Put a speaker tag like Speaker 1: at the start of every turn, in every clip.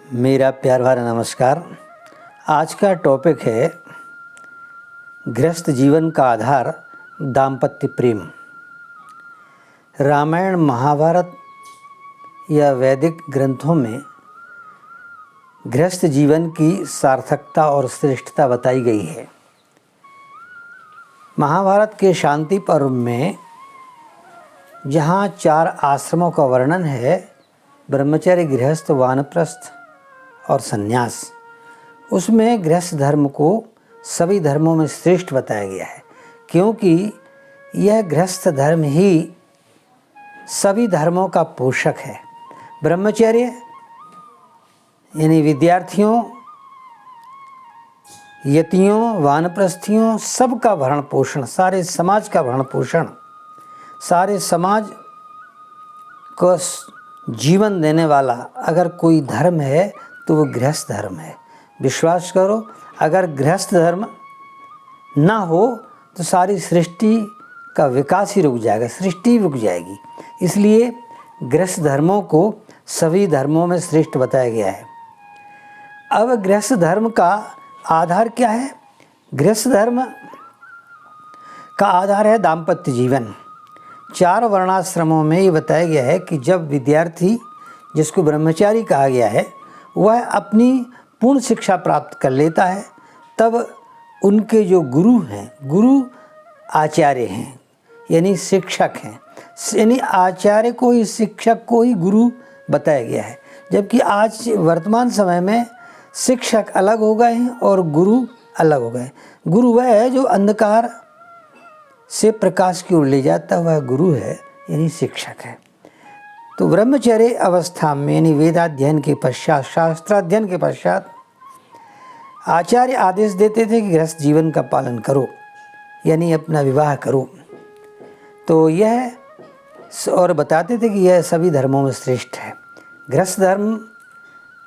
Speaker 1: मेरा प्यार भरा नमस्कार। आज का टॉपिक है गृहस्थ जीवन का आधार दाम्पत्य प्रेम। रामायण, महाभारत या वैदिक ग्रंथों में गृहस्थ जीवन की सार्थकता और श्रेष्ठता बताई गई है। महाभारत के शांति पर्व में जहाँ 4 आश्रमों का वर्णन है, ब्रह्मचर्य, गृहस्थ, वानप्रस्थ और संन्यास, उसमें गृहस्थ धर्म को सभी धर्मों में श्रेष्ठ बताया गया है, क्योंकि यह गृहस्थ धर्म ही सभी धर्मों का पोषक है। ब्रह्मचर्य यानी विद्यार्थियों, यतियों, वानप्रस्थियों सबका भरण पोषण, सारे समाज का भरण पोषण, सारे समाज को जीवन देने वाला अगर कोई धर्म है तो वो गृहस्थ धर्म है। विश्वास करो, अगर गृहस्थ धर्म ना हो तो सारी सृष्टि का विकास ही रुक जाएगा, सृष्टि रुक जाएगी। इसलिए गृहस्थ धर्मों को सभी धर्मों में श्रेष्ठ बताया गया है। अब गृहस्थ धर्म का आधार क्या है? गृहस्थ धर्म का आधार है दाम्पत्य जीवन। 4 वर्णाश्रमों में ये बताया गया है कि जब विद्यार्थी, जिसको ब्रह्मचारी कहा गया है, वह अपनी पूर्ण शिक्षा प्राप्त कर लेता है, तब उनके जो गुरु हैं, गुरु आचार्य हैं, यानी शिक्षक हैं, यानी आचार्य को ही, शिक्षक को ही गुरु बताया गया है। जबकि आज वर्तमान समय में शिक्षक अलग हो गए हैं और गुरु अलग हो गए। गुरु वह है जो अंधकार से प्रकाश की ओर ले जाता हुआ गुरु है, यानी शिक्षक है। तो ब्रह्मचर्य अवस्था में यानी वेदाध्ययन के पश्चात, शास्त्राध्ययन के पश्चात आचार्य आदेश देते थे कि गृहस्थ जीवन का पालन करो, यानी अपना विवाह करो। तो यह और बताते थे कि यह सभी धर्मों में श्रेष्ठ है। गृहस्थ धर्म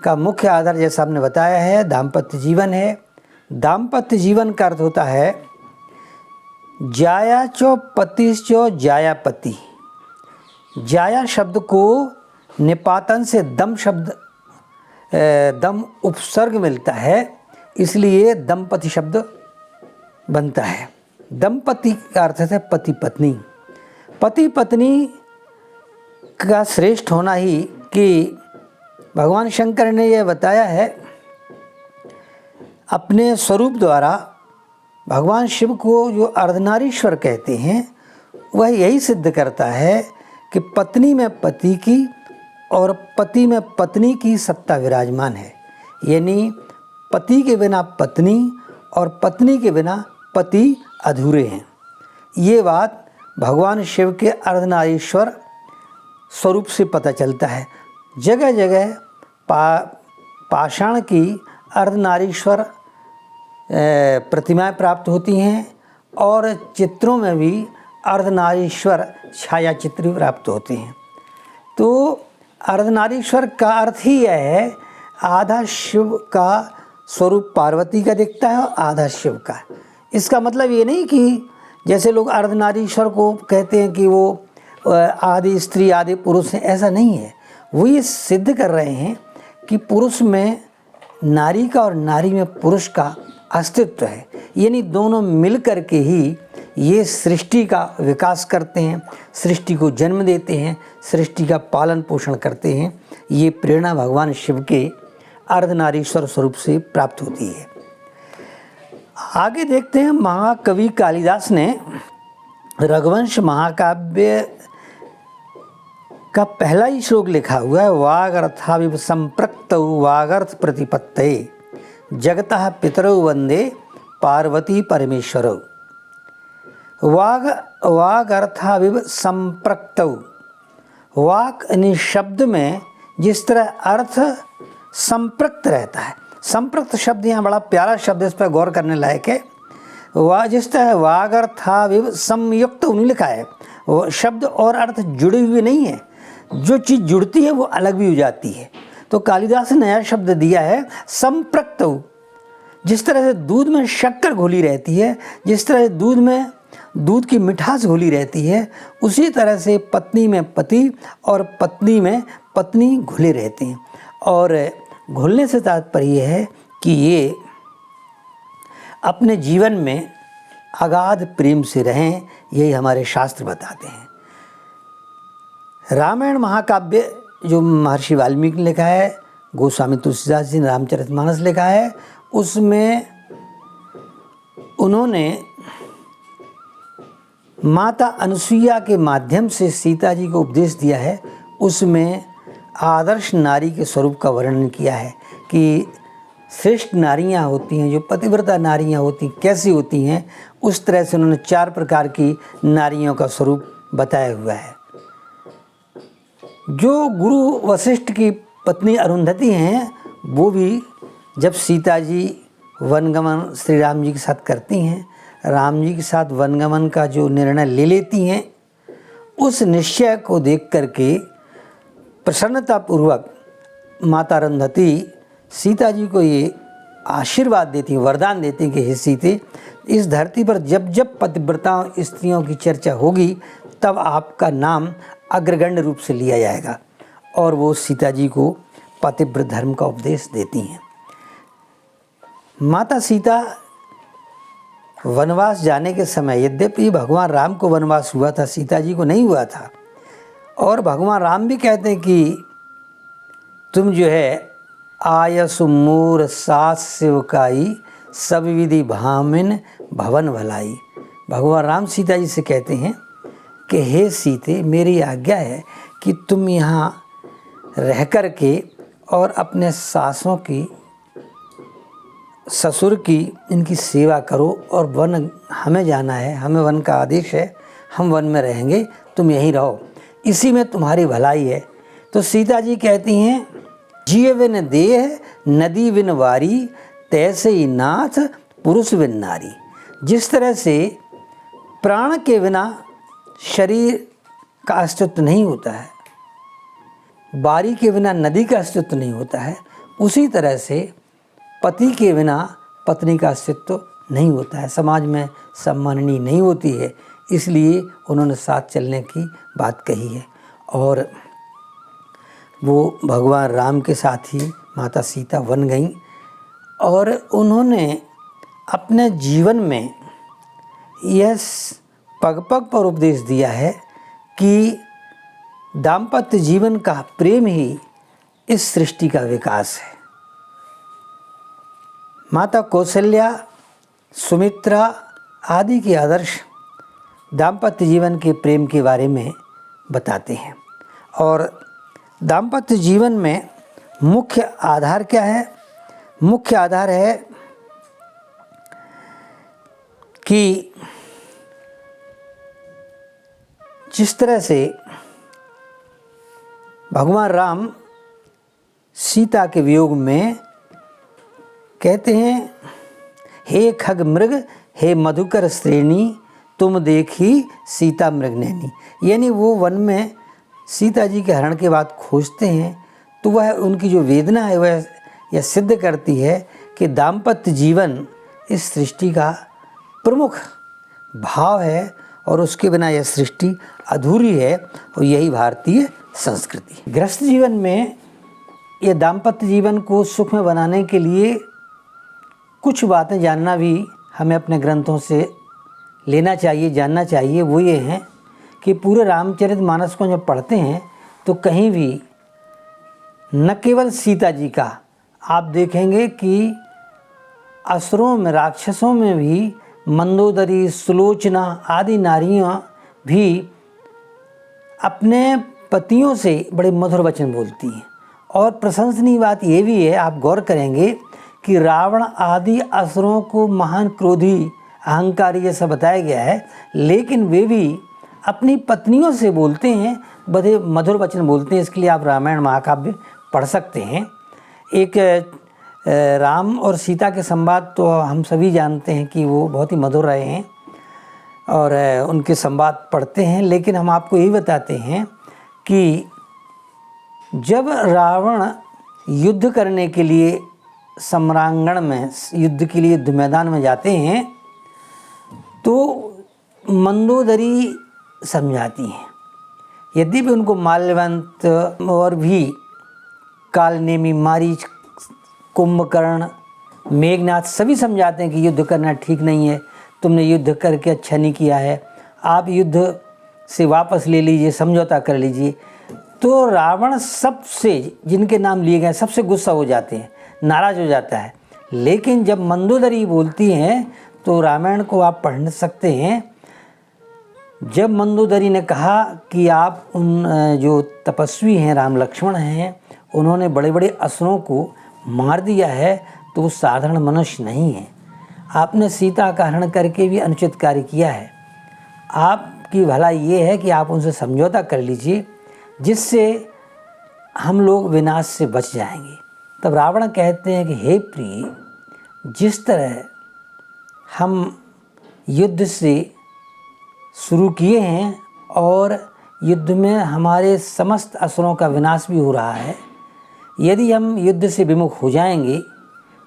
Speaker 1: का मुख्य आधार, जैसा आपने बताया है, दाम्पत्य जीवन है। दाम्पत्य जीवन का अर्थ होता है जाया चो पतिश्चो जायापति। जाया शब्द को निपातन से दम शब्द, दम उपसर्ग मिलता है, इसलिए दंपति शब्द बनता है। दंपति का अर्थ है पति पत्नी। पति पत्नी का श्रेष्ठ होना ही कि भगवान शंकर ने यह बताया है अपने स्वरूप द्वारा। भगवान शिव को जो अर्धनारीश्वर कहते हैं, वह यही सिद्ध करता है कि पत्नी में पति की और पति में पत्नी की सत्ता विराजमान है, यानी पति के बिना पत्नी और पत्नी के बिना पति अधूरे हैं। ये बात भगवान शिव के अर्धनारीश्वर स्वरूप से पता चलता है। जगह जगह पाषाण की अर्धनारीश्वर प्रतिमाएं प्राप्त होती हैं और चित्रों में भी अर्धनारीश्वर छाया चित्र प्राप्त होते हैं। तो अर्धनारीश्वर का अर्थ ही यह है, आधा शिव का स्वरूप पार्वती का दिखता है और आधा शिव का। इसका मतलब ये नहीं कि जैसे लोग अर्धनारीश्वर को कहते हैं कि वो आधे स्त्री आधे पुरुष हैं, ऐसा नहीं है। वो ये सिद्ध कर रहे हैं कि पुरुष में नारी का और नारी में पुरुष का अस्तित्व है, यानी दोनों मिल कर के ही ये सृष्टि का विकास करते हैं, सृष्टि को जन्म देते हैं, सृष्टि का पालन पोषण करते हैं। ये प्रेरणा भगवान शिव के अर्धनारीश्वर स्वरूप से प्राप्त होती है। आगे देखते हैं, महाकवि कालिदास ने रघुवंश महाकाव्य का पहला ही श्लोक लिखा हुआ है, वागर्थाविव संप्रक्तौ वागर्थ प्रतिपत्तये जगतः पितरौ वंदे पार्वती परमेश्वरौ। वाग अर्थाविव संप्रक्तौ। वाक यानी शब्द में जिस तरह अर्थ संप्रक्त रहता है, संप्रक्त शब्द यहाँ बड़ा प्यारा शब्द, इस पर गौर करने लायक है। जिस तरह वागर्थाविव संयुक्त नहीं लिखा है, वो शब्द और अर्थ जुड़े हुए नहीं है, जो चीज़ जुड़ती है वो अलग भी हो जाती है। तो कालिदास ने नया शब्द दिया है संप्रक्तौ। जिस तरह से दूध में शक्कर घुली रहती है, जिस तरह दूध में दूध की मिठास घुली रहती है, उसी तरह से पत्नी में पति और पत्नी में पत्नी घुले रहते हैं। और घुलने से तात्पर्य है कि ये अपने जीवन में अगाध प्रेम से रहें, यही हमारे शास्त्र बताते हैं। रामायण महाकाव्य जो महर्षि वाल्मीकि ने लिखा है, गोस्वामी तुलसीदास जी ने रामचरितमानस लिखा है, उसमें उन्होंने माता अनुसुईया के माध्यम से सीता जी को उपदेश दिया है। उसमें आदर्श नारी के स्वरूप का वर्णन किया है कि श्रेष्ठ नारियां होती हैं, जो पतिव्रता नारियां होती कैसी होती हैं, उस तरह से उन्होंने 4 प्रकार की नारियों का स्वरूप बताया हुआ है। जो गुरु वशिष्ठ की पत्नी अरुंधति हैं, वो भी जब सीता जी वनगमन श्री राम जी के साथ करती हैं, राम जी के साथ वनगमन का जो निर्णय ले लेती हैं, उस निश्चय को देख करके प्रसन्नतापूर्वक माता अरुंधति सीता जी को ये आशीर्वाद देती, वरदान देती कि हे सीते, इस धरती पर जब जब पतिव्रता स्त्रियों की चर्चा होगी तब आपका नाम अग्रगण्य रूप से लिया जाएगा। और वो सीता जी को पतिव्रत धर्म का उपदेश देती हैं। माता सीता वनवास जाने के समय, यद्यपि भगवान राम को वनवास हुआ था, सीता जी को नहीं हुआ था, और भगवान राम भी कहते हैं कि तुम जो है आयसु मोर सास सेवकाई, सब विधि भामिन भवन भलाई। भगवान राम सीता जी से कहते हैं कि हे सीते, मेरी आज्ञा है कि तुम यहाँ रह कर के और अपने सासों की, ससुर की, इनकी सेवा करो, और वन हमें जाना है, हमें वन का आदेश है, हम वन में रहेंगे, तुम यहीं रहो, इसी में तुम्हारी भलाई है। तो सीता जी कहती हैं, जिय विन देह नदी विन वारी, तैसे ही नाथ पुरुष विन नारी। जिस तरह से प्राण के बिना शरीर का अस्तित्व नहीं होता है, वारी के बिना नदी का अस्तित्व नहीं होता है, उसी तरह से पति के बिना पत्नी का अस्तित्व नहीं होता है, समाज में सम्माननीय नहीं होती है। इसलिए उन्होंने साथ चलने की बात कही है। और वो भगवान राम के साथ ही माता सीता वन गईं, और उन्होंने अपने जीवन में यह पग पग पर उपदेश दिया है कि दाम्पत्य जीवन का प्रेम ही इस सृष्टि का विकास है। माता कौशल्या, सुमित्रा आदि के आदर्श दाम्पत्य जीवन के प्रेम के बारे में बताते हैं। और दाम्पत्य जीवन में मुख्य आधार क्या है? मुख्य आधार है कि जिस तरह से भगवान राम सीता के वियोग में कहते हैं, हे खग मृग हे मधुकर श्रेणी, तुम देखी सीता मृगनैनी। यानी वो वन में सीता जी के हरण के बाद खोजते हैं, तो वह उनकी जो वेदना है वह यह सिद्ध करती है कि दाम्पत्य जीवन इस सृष्टि का प्रमुख भाव है, और उसके बिना यह सृष्टि अधूरी है। और यही भारतीय संस्कृति। गृहस्थ जीवन में यह दाम्पत्य जीवन को सुख में बनाने के लिए कुछ बातें जानना भी हमें अपने ग्रंथों से लेना चाहिए, जानना चाहिए। वो ये हैं कि पूरे रामचरितमानस को जब पढ़ते हैं तो कहीं भी न केवल सीता जी का, आप देखेंगे कि असुरों में, राक्षसों में भी मंदोदरी, सुलोचना आदि नारियां भी अपने पतियों से बड़े मधुर वचन बोलती हैं। और प्रशंसनीय बात ये भी है, आप गौर करेंगे कि रावण आदि असुरों को महान क्रोधी, अहंकारी ऐसा बताया गया है, लेकिन वे भी अपनी पत्नियों से बोलते हैं, बड़े मधुर वचन बोलते हैं। इसके लिए आप रामायण महाकाव्य पढ़ सकते हैं। एक राम और सीता के संवाद तो हम सभी जानते हैं कि वो बहुत ही मधुर रहे हैं, और उनके संवाद पढ़ते हैं। लेकिन हम आपको यही बताते हैं कि जब रावण युद्ध करने के लिए सम्रांगण में, युद्ध के लिए युद्ध मैदान में जाते हैं, तो मंदोदरी समझाती हैं। यद्यपि उनको माल्यवंत और भी कालनेमी, मारीच कुंभकर्ण, मेघनाथ सभी समझाते हैं कि युद्ध करना ठीक नहीं है, तुमने युद्ध करके अच्छा नहीं किया है, आप युद्ध से वापस ले लीजिए, समझौता कर लीजिए। तो रावण सबसे, जिनके नाम लिए गए, सबसे गुस्सा हो जाते हैं, नाराज़ हो जाता है। लेकिन जब मंदोदरी बोलती हैं तो रामायण को आप पढ़ सकते हैं। जब मंदोदरी ने कहा कि आप उन जो तपस्वी हैं, राम लक्ष्मण हैं, उन्होंने बड़े बड़े असुरों को मार दिया है, तो वो साधारण मनुष्य नहीं है। आपने सीता का हरण करके भी अनुचित कार्य किया है। आपकी भलाई ये है कि आप उनसे समझौता कर लीजिए, जिससे हम लोग विनाश से बच जाएंगे। तब रावण कहते हैं कि हे प्रिय, जिस तरह हम युद्ध से शुरू किए हैं और युद्ध में हमारे समस्त असुरों का विनाश भी हो रहा है, यदि हम युद्ध से विमुख हो जाएंगे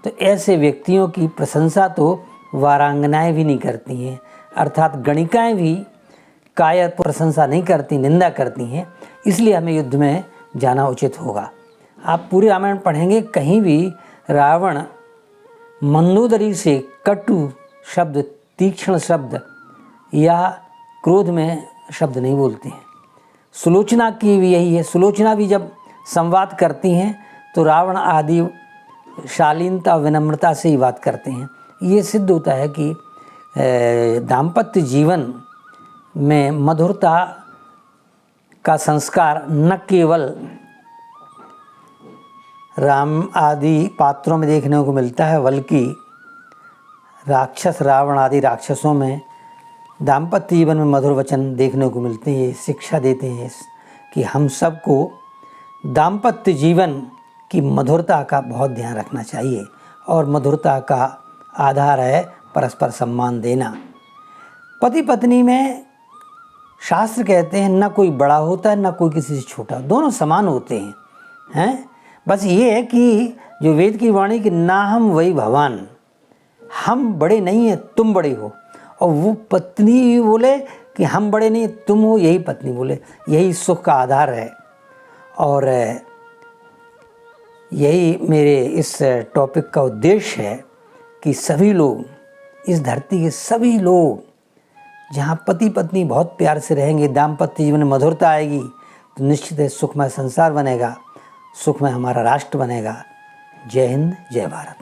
Speaker 1: तो ऐसे व्यक्तियों की प्रशंसा तो वारांगनाएं भी नहीं करती हैं, अर्थात गणिकाएं भी कायर प्रशंसा नहीं करती, निंदा करती हैं। इसलिए हमें युद्ध में जाना उचित होगा। आप पूरी रामायण पढ़ेंगे, कहीं भी रावण मंदोदरी से कटु शब्द, तीक्ष्ण शब्द या क्रोध में शब्द नहीं बोलते हैं। सुलोचना की भी यही है। सुलोचना भी जब संवाद करती हैं तो रावण आदि शालीनता, विनम्रता से ही बात करते हैं। ये सिद्ध होता है कि दाम्पत्य जीवन में मधुरता का संस्कार न केवल राम आदि पात्रों में देखने को मिलता है, बल्कि राक्षस, रावण आदि राक्षसों में दाम्पत्य जीवन में मधुर वचन देखने को मिलते हैं। शिक्षा देते हैं कि हम सबको दाम्पत्य जीवन की मधुरता का बहुत ध्यान रखना चाहिए, और मधुरता का आधार है परस्पर सम्मान देना। पति पत्नी में शास्त्र कहते हैं न कोई बड़ा होता है, न कोई किसी से छोटा, दोनों समान होते हैं। बस ये है कि जो वेद की वाणी कि ना हम वही भगवान, हम बड़े नहीं हैं, तुम बड़े हो। और वो पत्नी भी बोले कि हम बड़े नहीं, तुम हो, यही पत्नी बोले। यही सुख का आधार है। और यही मेरे इस टॉपिक का उद्देश्य है कि सभी लोग, इस धरती के सभी लोग, जहाँ पति पत्नी बहुत प्यार से रहेंगे, दाम्पत्य जीवन में मधुरता आएगी, तो निश्चित है सुखमय संसार बनेगा, सुखमय हमारा राष्ट्र बनेगा। जय हिंद, जय भारत।